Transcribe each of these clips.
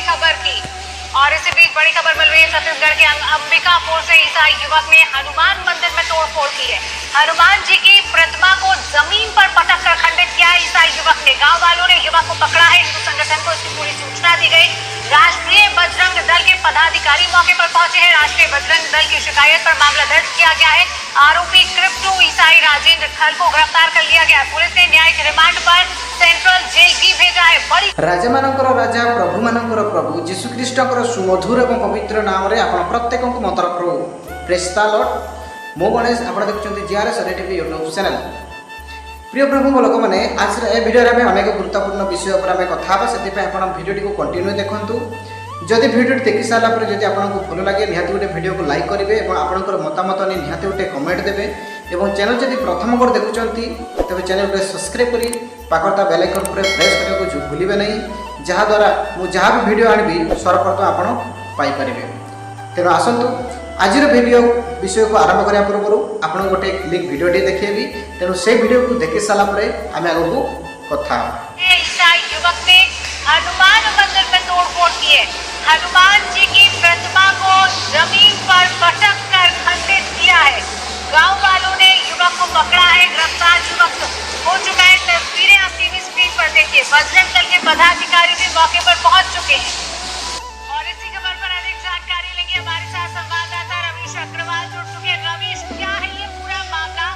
खबर की। और इसी बीच बड़ी खबर मिल रही है छत्तीसगढ़ के अंबिकापुर से ईसाई युवक ने हनुमान मंदिर में तोड़फोड़ की है। हनुमान जी की प्रतिमा को जमीन पर पटक कर खंडित किया है ईसाई युवक ने। गांव वालों ने युवक को पकड़ा है। हिंदू संगठन को इसकी पूरी सूचना दी गई। राष्ट्रीय बजरंग दल के पदाधिकारी मौके पर पहुंचे हैं। राष्ट्रीय बजरंग दल की शिकायत पर मामला दर्ज किया गया है। आरोपी क्रिप्टो ईसाई राजेंद्र खल को गिरफ्तार कर लिया गया। पुलिस ने न्यायिक रिमांड पर सेंट्रल जेल भी भेजा है। बड़ी राजा मानकर राजा प्रभु मानकर प्रभु जीशु ख्रीष्टकर सुमधुर एवं पवित्र नाम रे आपण प्रत्येक को मो तरफ प्रेस द लॉर्ड। मो गणेश आपण देखुछन्ती जीआरएस टीवी यूट्यूब चैनल। प्रिय प्रभु लोक मैंने आज ए वीडियो रे अनेक गुरुत्वपूर्ण विषय पर आम कथा से आप भिडियो को कंटिन्यू देखूँ। जदि भिडियो देखि सारा पर जदि आपको भल लगे निहाती गोटे वीडियो को लाइक करेंगे और आपंकर मतामत नहीं निहाती गोटे कमेंट देवे और चैनल जदि प्रथम बार देखुंत तेज चैनल को सब्सक्राइब करी पाखरता बेल आइकन पर प्रेस करने को भूलिए नहीं जहाद्वारा मुझे जहाँ भी वीडियो आनी सर्वप्रथम आपरे। तेणु आसतु आज वीडियो विषय को आरंभ करने पूर्व आपको गोटे क्लिक वीडियो देखेबी। तेणु से वीडियो को देखि सारा आम आग को कथा ईसाई युवक ने हनुमान मंदिर में तोड़फोड़ की है। हनुमान जी की प्रतिमा को जमीन पर पटक कर खंडित किया है। गांव वालों ने युवक को पकड़ा है। गिरफ्तार युवक हो चुका है। तस्वीरें आप टीवी स्क्रीन पर देखिए। बजरंग दल के पदाधिकारी भी मौके पर पहुंच चुके हैं और इसी खबर पर अधिक जानकारी लेंगे। हमारे साथ संवाददाता रवीश अग्रवाल जुड़ चुके हैं। रवीश, क्या है ये पूरा मामला?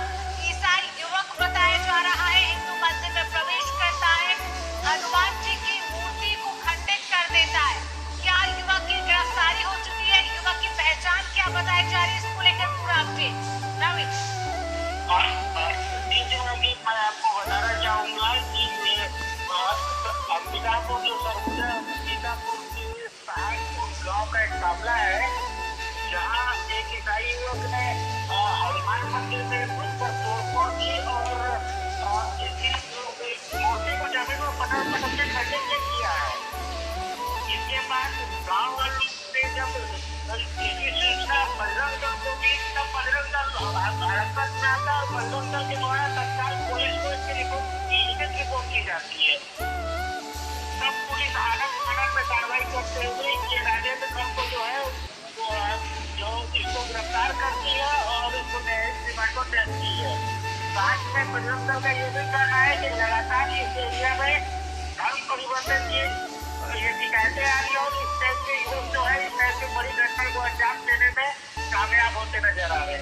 ईसाई युवक बताया जा रहा है हिंदू मंदिर में प्रवेश करता है, हनुमान जी की मूर्ति को खंडित कर देता है। क्या युवक की गिरफ्तारी हो चुकी है? युवक की पहचान क्या बताई जा रही है? इसको लेकर पूरा अपडेट रवीश। मैं आपको बताना चाहूंगा कि अंबिकापुर जो सरगुजा अंबिकापुर के गाँव का एक मामला है जहाँ एक ईसाई युवक ने हनुमान मंदिर में घुसकर तोड़फोड़ की और मूर्ति को जमीन में पटक के खंडित किया है। इसके बाद गाँव वालों ने जब इसकी सूचना बजरंग दल को दी तब बजरंग दल हरकत में आता और बजरंग दल के द्वारा तत्काल पुलिस को इसकी रिपोर्ट की जाती है। तब पुलिस आनंद में कार्रवाई करते हुए ये राजेंद्र खल को जो है जो इसको गिरफ्तार करती है और इसको न्यायिक रिमांड पर भेजती है। साथ में बजरंग दल का ये भी कहना है कि लगातार इस एरिया में धर्म परिवर्तन की ये शिकायतें आ रही है और इस टाइप के युवक जो है इस टाइप की बड़ी घटना को अंजाम देने में कामयाब होते नजर आ रहे हैं।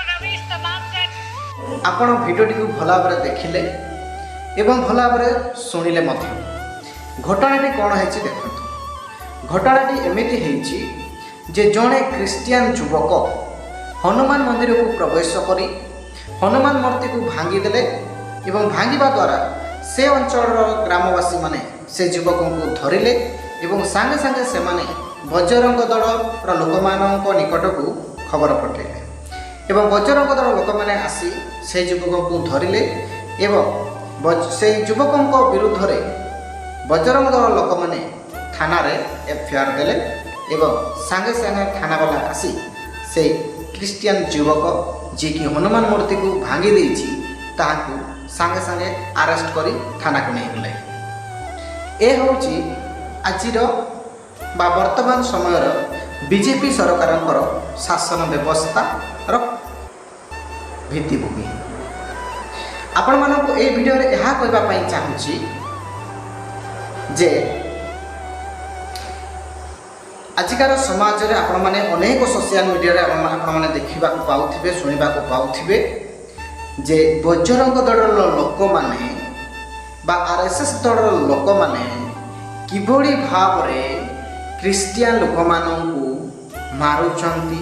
रवीश, तमाम आपण भिडियोटी को भल भाव देखिले एवं भल भाव शुणिले घटनाटी कौन है देखो। घटनाटी एमती है जड़े क्रिश्चियन युवक हनुमान मंदिर को प्रवेश करी हनुमान मूर्ति को भांगीदेले एवं भांगा द्वारा से अंचल ग्रामवासी माने से युवक को धरिले एवं सांगे सांगे से माने बजरंग दल लोक निकट को खबर पठेले एवं बजरंग दल लोक मैंने आसी से युवक को धरिले एवं से युवक विरुद्ध में बजरंग दल लोक मैंने थाना रे एफआईआर देले एवं सांगे सांगे थाना वाला आसी से क्रिश्चियन युवक जी की हनुमान मूर्ति को भांगी देछि ताहाकु सांगे सांगे अरेस्ट करी थाना को नहीं गले। ए होची आजिर बा वर्तमान समय बीजेपी सरकार शासन व्यवस्था भित्तिभूमि। आपण मानक ए वीडियो रे यह कहबा चाहूँगी जे आजिकार समाज रे आपण माने अनेक सोशल मीडिया रे आपण माने देखिबा को पाउथिबे सुनिबा को पाउथिबे जे बजरंग दल लोक माने बा आरएसएस दल लोक माने किभली भाव रे क्रिश्चियन लोक माननकु मारुचंती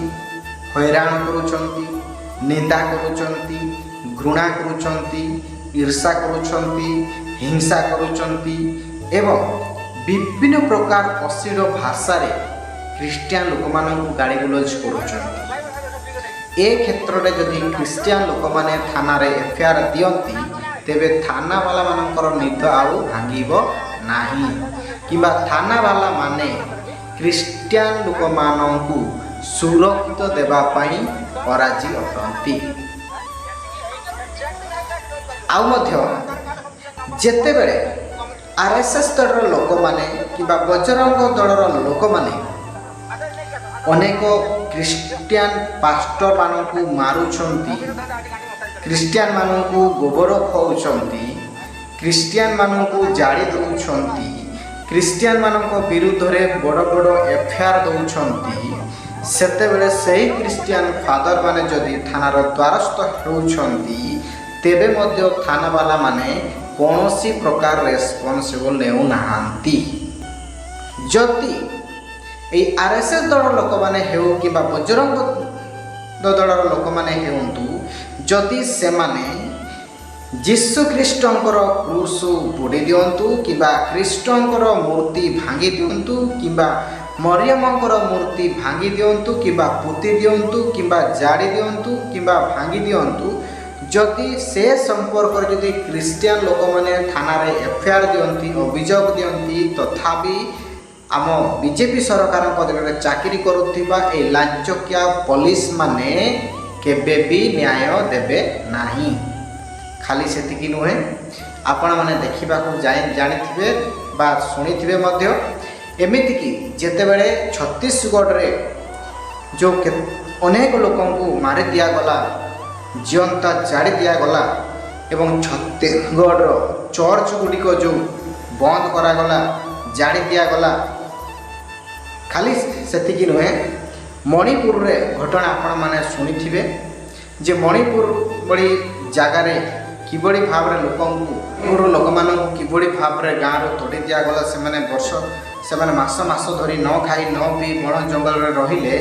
हैरान करूचंती निंदा करूचंती घृणा करूचंती ईर्षा करूचंती हिंसा करूचंती एवं विभिन्न प्रकार अश्लील भाषा रे क्रिश्चियन लोक माननकु गाड़ी गुलज करूचंती। ए क्षेत्र में जदि क्रिश्चियन लोक मैंने थाना रे एफआईआर दियंती तेबे थाना वाला मानकर निद आउ भांगिब नाही किबा थाना वाला माने क्रिश्चियन लोक माननकु सुरक्षित देबा पई पराजी अटंती। आउ मध्य जेते बेले आरएसएस दलर लोक मैंने कि बजरंग दलर लोक मैंने अनेक क्रिस्टियान पास्टर मानक मारुंट क्रिस्टियान मानक गोबर खाऊंट क्रिस्टियान मानक जाड़ी दौरान क्रिस्टियान मानक विरुद्ध में बड़ बड़ एफआईआर दौरान सेतेबेले सही क्रिस्टियान फादर माने जदि थानार द्वारस्थ होउछंती तेबे मध्य थाना वाला माने कौनसी प्रकार रेस्पॉन्सिबल नेउ नाहांती। जदि ए आरएसएस दल लोक माने हेउ कि बजरंग दलर लोक माने हेउंतु जदि से माने जीशु ख्रीष्टंकर क्रूस पोड़ी दियंतु किबा ख्रीष्टंकर मूर्ति भांगी दियंतु किबा मरियमंकर मूर्ति भांगी दियंतु किबा पुति दियंतु किबा जाड़ी दियंतु किबा भांगी दियंतु जदि से संपर्क जदि क्रिस्टियान लोक मैंने थाना रे एफआईआर दियंती अभियोग दियंती तथापि आम बीजेपी सरकार अधीन चाकरी करुवा ए लांचकिया पुलिस माने केबे भी न्याय देबे नाही। खाली सेतिकी नुहे आपण माने देखिबा को जानिथिबे बा सुनिथिबे मध्य एमिति कि जेतेबेले छत्तीसगढ़ रे जो अनेक लोकों को मारी दिया गला जीवंता जाड़ी दिया गला एवं छत्तीसगढ़ चर्च गुड़िक जो बंद करागला जाड़ी दिया गला। खाली सेतिकी नुहे मणिपुर रे घटना आपण माने सुनिथिबे जे मणिपुर बड़ी जगार किबड़ी भाव लोक मान किबड़ी भाव गाँव तोड़ी दिया गला से वर्ष से मास मास धरी न खाई न पी बण जंगल में रहिले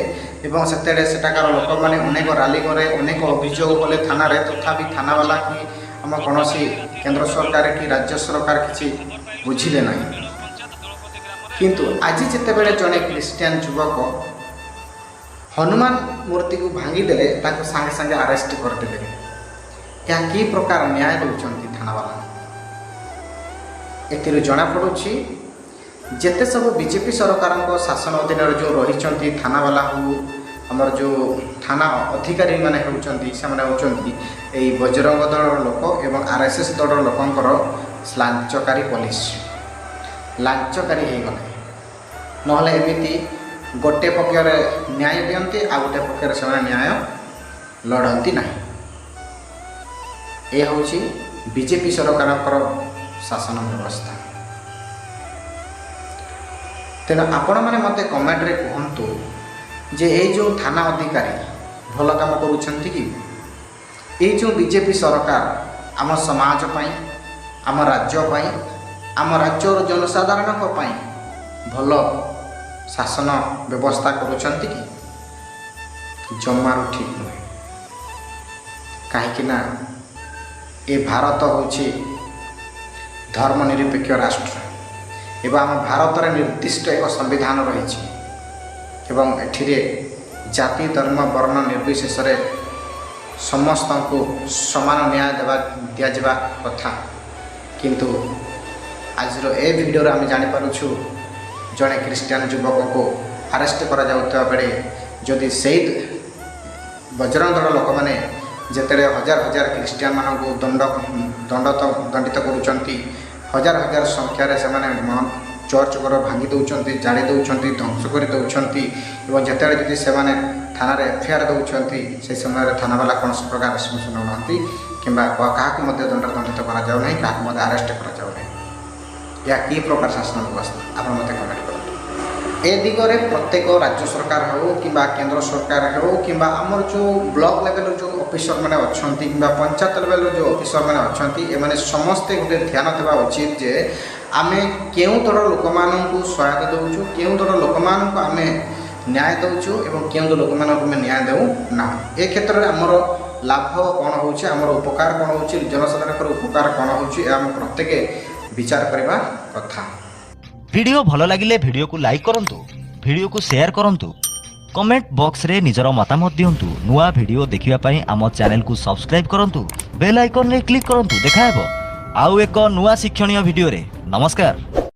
एवं सेतेडे सेटाकार लोक मैंने अनेक राली करे अनेक अभियोग कले थाना रे तथापि थाना वाला कि आम कौन केंद्र सरकार कि राज्य सरकार किसी बुझिले ना किंतु आज जितेबेले जड़े क्रिस्टियान युवक हनुमान मूर्ति को भांगीदेले सागे सागे आरेस्ट करदे या कि प्रकार न्याय दौरान थाना वाला एथिरु जना पड़ुछि जेते सब बीजेपी सरकार शासन अधीन जो रही थाना वाला हो आमर जो थाना अधिकारी माने होउछंती से माने होउछंती एई बजरंग दल लोक एवं आरएसएस दल लोकंकर लांचकारी पुलिस लांचकारी हो गले नहले एमिति गोटे पक्षर न्याय दियंती आ गोटे पक्षर से न्याय लड़ती ना। ये हूँ बीजेपी सरकार शासन व्यवस्था। तेना आपण मैंने मत कमेंट रे कहतु जे ये जो थाना अधिकारी भल काम करुँच कि ये जो बीजेपी सरकार आम समाज पाई आम राज्य पाई आम राज्यर जनसाधारण भल शासन व्यवस्था करुँच कि जमारू ठीक नुहे कहीं ये भारत होची धर्मनिरपेक्ष राष्ट्र एवं आम भारत में निर्दिष्ट एक संविधान रही एवं एठिरे जाति धर्म वर्ण निर्विशेष समस्त को समान न्याय दिया कथा किंतु आज ए वीडियो आम जानीपारुछु जड़े क्रिस्टियान युवक को अरेस्ट करा बेले जदि से बजरंग दल लोक मैंने जिते हजार हजार क्रिस्टियान मान को दंडित करुँच हजार हजार संख्यार से चर्च घर भांगी दौरान जाड़ी दौरान ध्वंस कर दौरान जिते जदि से थाना एफआईआर दौरान से समय थाना वाला कौन प्रकार रेस्पन्स नौना कि दंडित कराऊना क्या आरेस्ट कराऊना या कि प्रकार शासन व्यवस्था आप मत कमेंट करें। ए दिगरे प्रत्येक राज्य सरकार हो कि केंद्र सरकार हो कि आमर जो ब्लॉक लेवल जो ऑफिसर मैंने अच्छा कि पंचायत लेवल जो ऑफिसर मैंने अच्छा ये समस्ते गोटे ध्यान देवा उचित जे आम क्यों दल लोक मानू सहायता दौचु क्यों दल लोक मानू आम न्याय दौचु एवं क्यों लोक मानू न्याय देऊ ना ए क्षेत्र में आमर लाभ कौन हो उपकार कौन हो जनसाधारण उपकार कौन हो प्रत्येक विचार करने कथा। वीडियो भल लगिले वीडियो को लाइक करंतु वीडियो को शेयर करंतु कमेंट बॉक्स रे निजर मतामत दियंतु नुआ वीडियो देखिबा पई आम चैनल को सब्सक्राइब करंतु बेल आइकन रे क्लिक करंतु देखाहेबो आउ एक नुआ शिक्षणीय वीडियो रे। नमस्कार।